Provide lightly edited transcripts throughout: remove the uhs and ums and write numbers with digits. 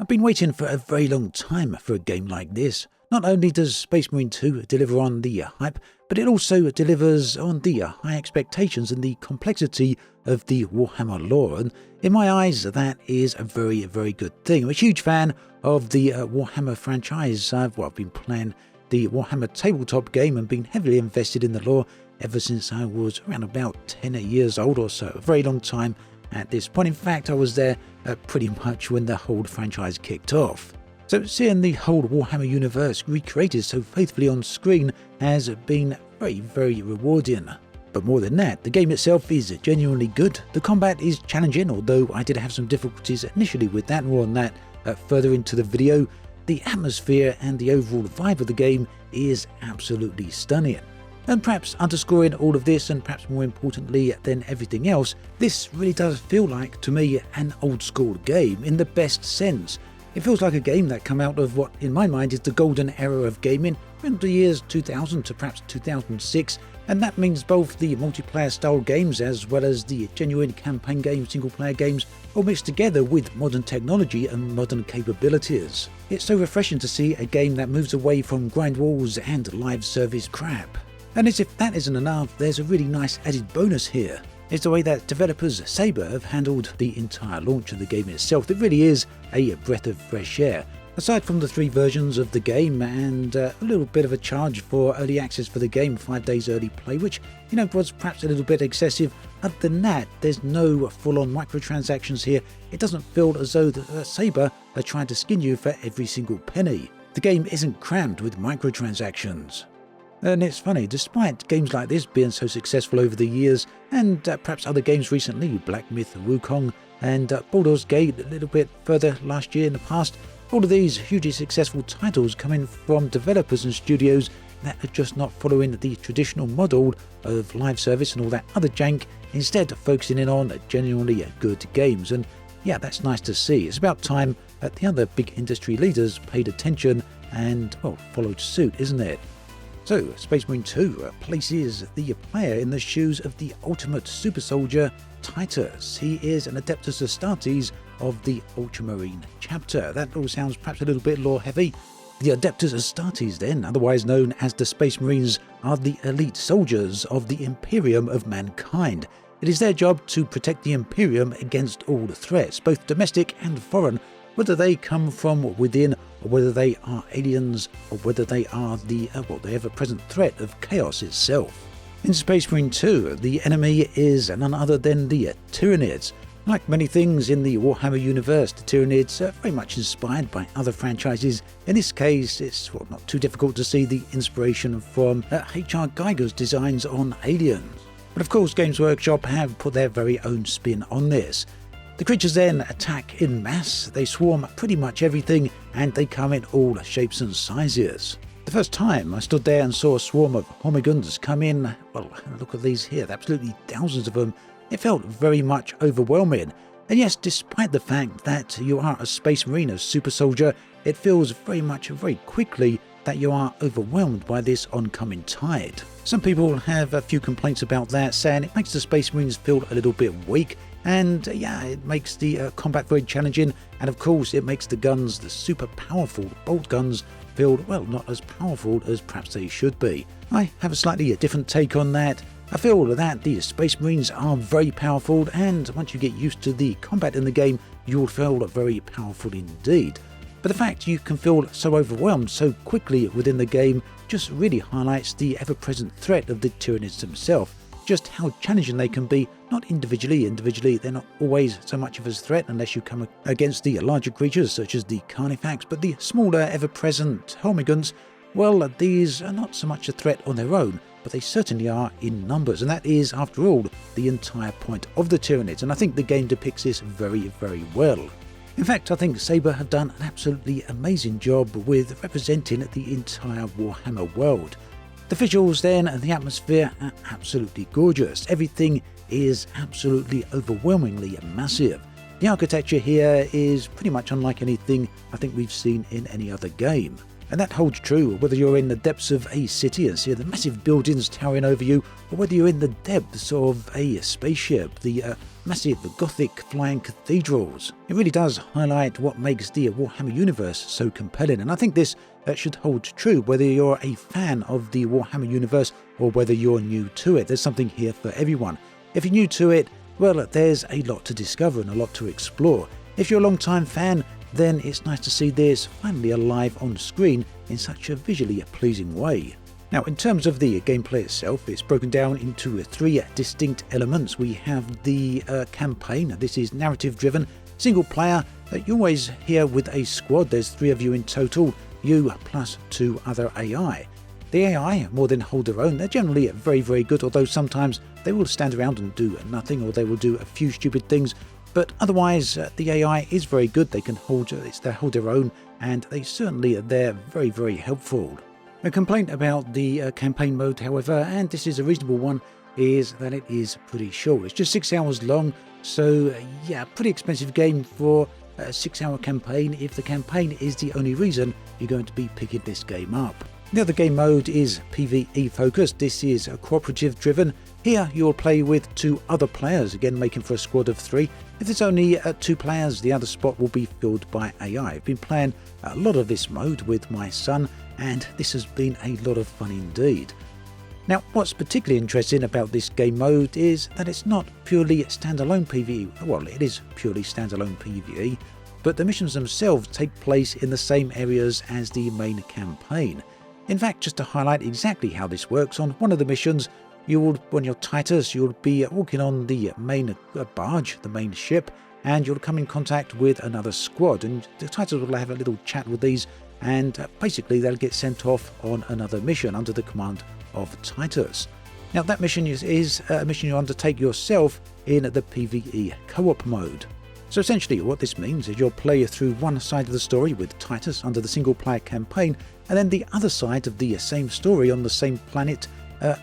I've been waiting for a very long time for a game like this. Not only does Space Marine 2 deliver on the hype, but it also delivers on the high expectations and the complexity of the Warhammer lore, and in my eyes that is a very, very good thing. I'm a huge fan of the Warhammer franchise. I've been playing the Warhammer tabletop game and been heavily invested in the lore ever since I was around about 10 years old or so, a very long time at this point. In fact, I was there pretty much when the whole franchise kicked off. So seeing the whole Warhammer universe recreated so faithfully on screen has been very, very rewarding. But more than that, the game itself is genuinely good. The combat is challenging, although I did have some difficulties initially with that. More on that further into the video. The atmosphere and the overall vibe of the game is absolutely stunning. And perhaps underscoring all of this, and perhaps more importantly than everything else, this really does feel like, to me, an old school game in the best sense. It feels like a game that came out of what, in my mind, is the golden era of gaming, around the years 2000 to perhaps 2006, and that means both the multiplayer style games as well as the genuine campaign games, single player games, all mixed together with modern technology and modern capabilities. It's so refreshing to see a game that moves away from grind walls and live service crap. And as if that isn't enough, there's a really nice added bonus here. It's the way that developers Saber have handled the entire launch of the game itself. It really is a breath of fresh air. Aside from the 3 versions of the game and a little bit of a charge for early access for the game, 5 days early play, which, was perhaps a little bit excessive. Other than that, there's no full-on microtransactions here. It doesn't feel as though Saber are trying to skin you for every single penny. The game isn't crammed with microtransactions. And it's funny, despite games like this being so successful over the years, and perhaps other games recently, Black Myth, Wukong, and Baldur's Gate a little bit further last year in the past, all of these hugely successful titles coming from developers and studios that are just not following the traditional model of live service and all that other jank, instead focusing in on genuinely good games. And yeah, that's nice to see. It's about time that the other big industry leaders paid attention and, followed suit, isn't it? So, Space Marine 2 places the player in the shoes of the ultimate super soldier, Titus. He is an Adeptus Astartes of the Ultramarine chapter. That all sounds perhaps a little bit lore heavy. The Adeptus Astartes then, otherwise known as the Space Marines, are the elite soldiers of the Imperium of mankind. It is their job to protect the Imperium against all threats, both domestic and foreign, whether they come from within or whether they are aliens or whether they are the ever-present threat of chaos itself. In Space Marine 2, the enemy is none other than the Tyranids. Like many things in the Warhammer universe, the Tyranids are very much inspired by other franchises. In this case, it's not too difficult to see the inspiration from H.R. Geiger's designs on Aliens. But of course, Games Workshop have put their very own spin on this. The creatures then attack in mass, they swarm pretty much everything, and they come in all shapes and sizes. The first time I stood there and saw a swarm of Hormigons come in, look at these here, absolutely thousands of them, it felt very much overwhelming. And yes, despite the fact that you are a Space Marine, a super soldier, it feels very quickly that you are overwhelmed by this oncoming tide. Some people have a few complaints about that, saying it makes the Space Marines feel a little bit weak. And it makes the combat very challenging, and of course it makes the guns, the super powerful bolt guns, feel, not as powerful as perhaps they should be. I have a slightly different take on that. I feel that the Space Marines are very powerful, and once you get used to the combat in the game, you'll feel very powerful indeed. But the fact you can feel so overwhelmed so quickly within the game just really highlights the ever-present threat of the Tyranids themselves. Just how challenging they can be, not individually. Individually, they're not always so much of a threat unless you come against the larger creatures such as the Carnifex, but the smaller, ever-present Hormigons, these are not so much a threat on their own, but they certainly are in numbers, and that is, after all, the entire point of the Tyranids, and I think the game depicts this very, very well. In fact, I think Saber have done an absolutely amazing job with representing the entire Warhammer world. The visuals then and the atmosphere are absolutely gorgeous. Everything is absolutely overwhelmingly massive. The architecture here is pretty much unlike anything I think we've seen in any other game. And that holds true whether you're in the depths of a city and see the massive buildings towering over you, or whether you're in the depths of a spaceship. The massive Gothic flying cathedrals. It really does highlight what makes the Warhammer universe so compelling, and I think this should hold true whether you're a fan of the Warhammer universe or whether you're new to it. There's something here for everyone. If you're new to it, well, there's a lot to discover and a lot to explore. If you're a long-time fan, then it's nice to see this finally alive on screen in such a visually pleasing way. Now, in terms of the gameplay itself, it's broken down into 3 distinct elements. We have the campaign. This is narrative-driven, single player. You're always here with a squad. There's 3 of you in total, you plus 2 other AI. The AI more than hold their own. They're generally very, very good, although sometimes they will stand around and do nothing, or they will do a few stupid things. But otherwise, the AI is very good. They can hold their own, and they're very, very helpful. A complaint about the campaign mode, however, and this is a reasonable one, is that it is pretty short. It's just 6 hours long, so yeah, pretty expensive game for a 6-hour campaign if the campaign is the only reason you're going to be picking this game up. The other game mode is PvE focused. This is cooperative driven. Here you'll play with 2 other players, again making for a squad of 3. If there's only 2 players, the other spot will be filled by AI. I've been playing a lot of this mode with my son, and this has been a lot of fun indeed. Now, what's particularly interesting about this game mode is that it's not purely standalone PvE. Well, it is purely standalone PvE, but the missions themselves take place in the same areas as the main campaign. In fact, just to highlight exactly how this works, on one of the missions, when you're Titus, you'll be walking on the main barge, the main ship, and you'll come in contact with another squad, and the Titus will have a little chat with these, and basically they'll get sent off on another mission under the command of Titus. Now, that mission is a mission you undertake yourself in the PvE co-op mode. So essentially what this means is you'll play through one side of the story with Titus under the single player campaign, and then the other side of the same story on the same planet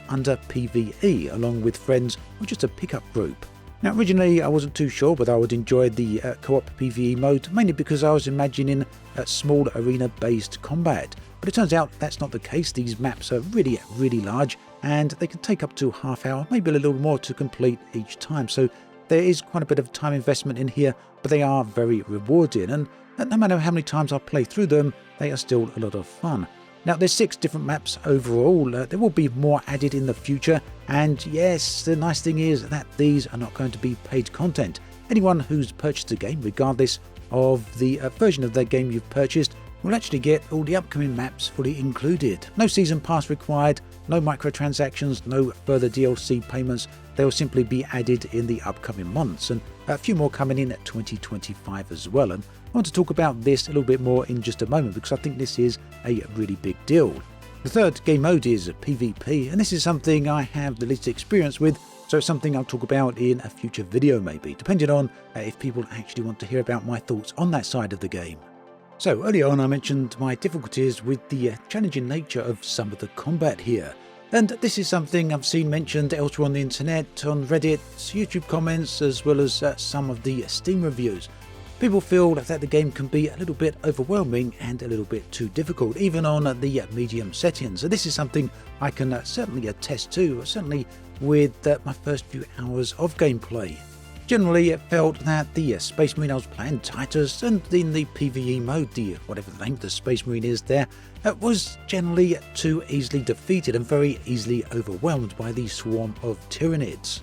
under PvE, along with friends or just a pickup group. Now, originally I wasn't too sure whether I would enjoy the co-op PvE mode, mainly because I was imagining small arena-based combat. But it turns out that's not the case. These maps are really, really large, and they can take up to half hour, maybe a little more to complete each time. So there is quite a bit of time investment in here, but they are very rewarding. And no matter how many times I play through them, they are still a lot of fun. Now, there's 6 different maps overall. There will be more added in the future. And yes, the nice thing is that these are not going to be paid content. Anyone who's purchased the game, regardless of the version of their game you've purchased, will actually get all the upcoming maps fully included. No season pass required, no microtransactions, no further DLC payments. They will simply be added in the upcoming months, and a few more coming in at 2025 as well. And I want to talk about this a little bit more in just a moment, because I think this is a really big deal. The third game mode is PvP, and this is something I have the least experience with, so it's something I'll talk about in a future video maybe, depending on if people actually want to hear about my thoughts on that side of the game. So earlier on I mentioned my difficulties with the challenging nature of some of the combat here. And this is something I've seen mentioned elsewhere on the internet, on Reddit, YouTube comments, as well as some of the Steam reviews. People feel that the game can be a little bit overwhelming and a little bit too difficult, even on the medium settings. And this is something I can certainly attest to, certainly with my first few hours of gameplay. Generally, it felt that the Space Marine I was playing, Titus, and in the PvE mode, whatever the name of the Space Marine is there, was generally too easily defeated and very easily overwhelmed by the swarm of Tyranids.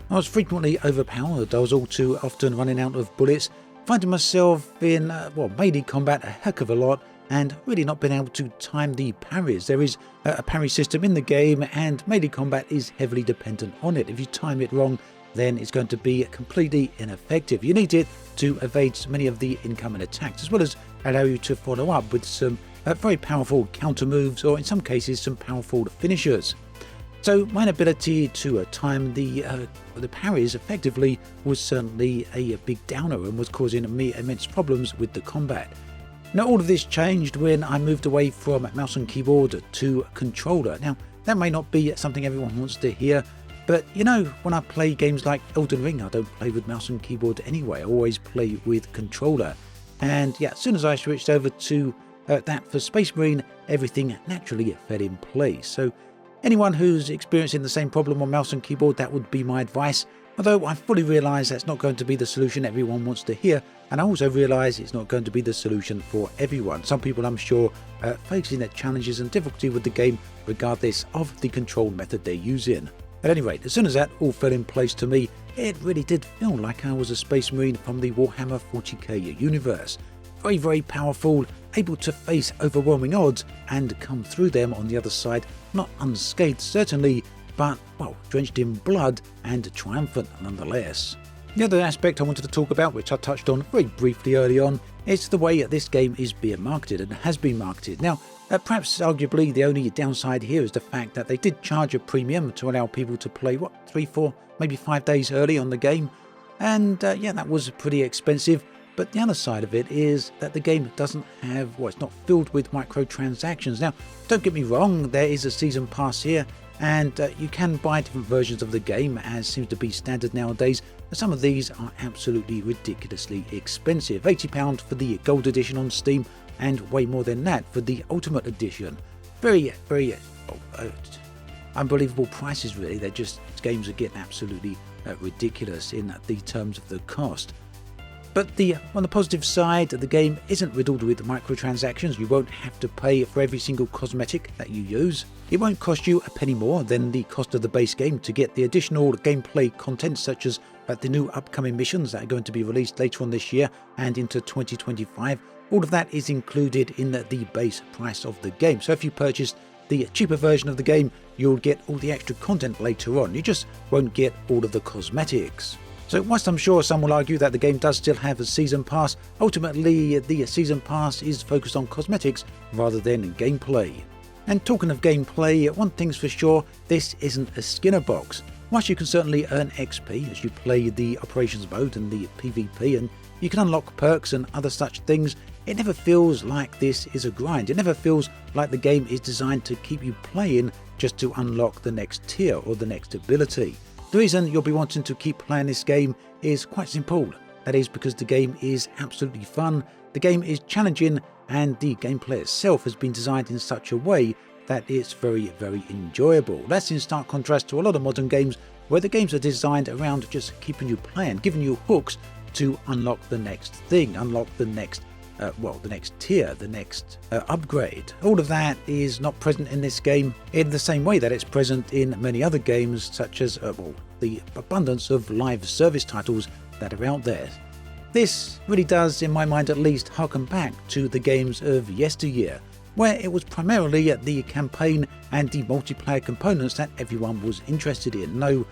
I was frequently overpowered. I was all too often running out of bullets, finding myself in, melee combat a heck of a lot, and really not being able to time the parries. There is a parry system in the game, and melee combat is heavily dependent on it. If you time it wrong, then it's going to be completely ineffective. You need it to evade many of the incoming attacks, as well as allow you to follow up with some very powerful counter moves, or in some cases some powerful finishers. So my inability to time the parries effectively was certainly a big downer and was causing me immense problems with the combat. Now, all of this changed when I moved away from mouse and keyboard to controller. Now, that may not be something everyone wants to hear, but you know, when I play games like Elden Ring, I don't play with mouse and keyboard anyway. I always play with controller. And yeah, as soon as I switched over to that for Space Marine, everything naturally fell in place. So anyone who's experiencing the same problem on mouse and keyboard, that would be my advice. Although I fully realise that's not going to be the solution everyone wants to hear, and I also realise it's not going to be the solution for everyone. Some people, I'm sure, are facing the challenges and difficulty with the game regardless of the control method they're using. At any rate, as soon as that all fell in place to me, it really did feel like I was a Space Marine from the Warhammer 40k universe. Very, very powerful, able to face overwhelming odds and come through them on the other side, not unscathed certainly, but, well, drenched in blood and triumphant nonetheless. The other aspect I wanted to talk about, which I touched on very briefly early on, is the way this game is being marketed and has been marketed. Now, perhaps arguably the only downside here is the fact that they did charge a premium to allow people to play, 3, 4, maybe 5 days early on the game. And yeah, that was pretty expensive. But the other side of it is that the game doesn't have, it's not filled with microtransactions. Now, don't get me wrong, there is a season pass here, and you can buy different versions of the game, as seems to be standard nowadays. Some of these are absolutely ridiculously expensive. £80 for the Gold Edition on Steam, and way more than that for the Ultimate Edition. Very, very unbelievable prices, really. They're just, games are getting absolutely ridiculous in the terms of the cost. But on the positive side, the game isn't riddled with microtransactions. You won't have to pay for every single cosmetic that you use. It won't cost you a penny more than the cost of the base game to get the additional gameplay content, such as the new upcoming missions that are going to be released later on this year and into 2025. All of that is included in the base price of the game. So if you purchase the cheaper version of the game, you'll get all the extra content later on. You just won't get all of the cosmetics. So whilst I'm sure some will argue that the game does still have a season pass, ultimately the season pass is focused on cosmetics rather than gameplay. And talking of gameplay, one thing's for sure, this isn't a Skinner box. Whilst you can certainly earn XP as you play the operations mode and the PvP, and you can unlock perks and other such things, it never feels like this is a grind. It never feels like the game is designed to keep you playing just to unlock the next tier or the next ability. The reason you'll be wanting to keep playing this game is quite simple. That is because the game is absolutely fun, the game is challenging, and the gameplay itself has been designed in such a way that it's very, very enjoyable. That's in stark contrast to a lot of modern games where the games are designed around just keeping you playing, giving you hooks to unlock the next thing, unlock the next the next tier, the next upgrade. All of that is not present in this game in the same way that it's present in many other games, such as the abundance of live service titles that are out there. This really does, in my mind at least, harken back to the games of yesteryear, where it was primarily the campaign and the multiplayer components that everyone was interested in, no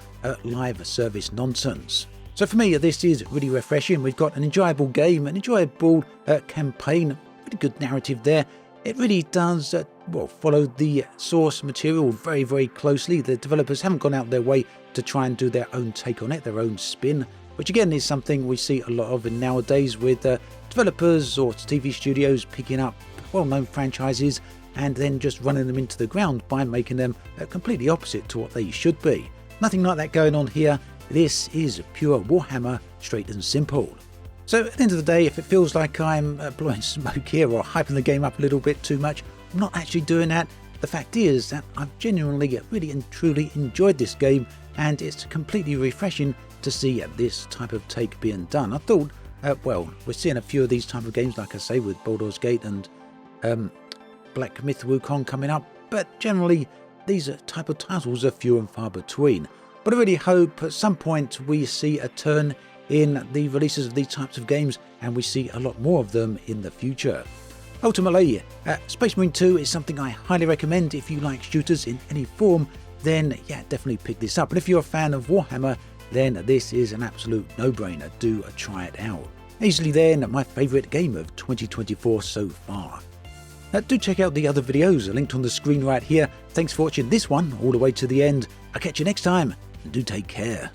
live service nonsense. So for me, this is really refreshing. We've got an enjoyable game, an enjoyable campaign, pretty good narrative there. It really does follow the source material very, very closely. The developers haven't gone out their way to try and do their own take on it, their own spin, which again is something we see a lot of in nowadays with developers or TV studios picking up well-known franchises and then just running them into the ground by making them completely opposite to what they should be. Nothing like that going on here. This is pure Warhammer, straight and simple. So at the end of the day, if it feels like I'm blowing smoke here or hyping the game up a little bit too much, I'm not actually doing that. The fact is that I've genuinely, really and truly enjoyed this game, and it's completely refreshing to see this type of take being done. I thought, we're seeing a few of these type of games, like I say, with Baldur's Gate and Black Myth Wukong coming up, but generally these type of titles are few and far between. But I really hope at some point we see a turn in the releases of these types of games and we see a lot more of them in the future. Ultimately, Space Marine 2 is something I highly recommend. If you like shooters in any form, then yeah, definitely pick this up. And if you're a fan of Warhammer, then this is an absolute no-brainer. Do try it out. Easily then my favourite game of 2024 so far. Do check out the other videos linked on the screen right here. Thanks for watching this one all the way to the end. I'll catch you next time. Do take care.